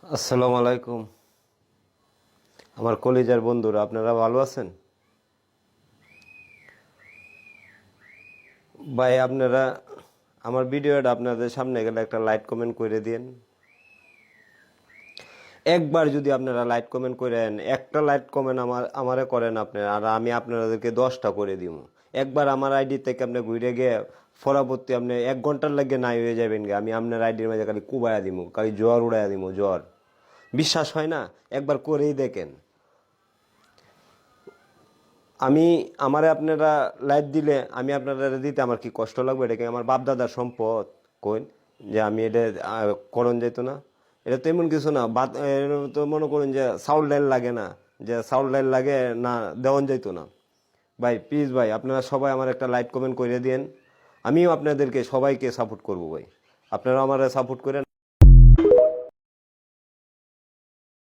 আসসালামু আলাইকুম আমার কলিজার বন্ধুরা, আপনারা ভালো আছেন? ভাই, আপনারা আমার ভিডিওটা আপনাদের সামনে গেলে একটা লাইক কমেন্ট করে দিন। একবার যদি আপনারা লাইক কমেন্ট করেন, একটা লাইক কমেন্ট আমারে করেন আপনারা, আর আমি আপনাদেরকে 10টা করে দিব। একবার আমার আইডি থেকে আপনি ঘুরে গিয়ে পরবর্তী আপনি 1 ঘন্টার লাগে নাই হয়ে যাবেন গে, আমি আপনার আইডির মাঝে খালি কুবাইয়া দিব, খালি জ্বর উড়াইয়া দিব, জ্বর। বিশ্বাস হয় না? একবার করেই দেখেন। আমি আমারে আপনারা লাইট দিলে আমি আপনারা দিতে আমার কি কষ্ট লাগবে? এটা কি আমার বাপ দাদার সম্পদ? কইন যে আমি এটা করণ যেত না। এটা তো এমন কিছু না, এর তো মনে করুন যে চাউল ডাল লাগে না, যে চাউল ডাল লাগে না দেওয়ান যাইতো না। ভাই প্লিজ ভাই, আপনারা সবাই আমার একটা লাইক কমেন্ট করে দিন। আমিও আপনাদেরকে সবাইকে সাপোর্ট করব ভাই। আপনারা আমারে সাপোর্ট করেন।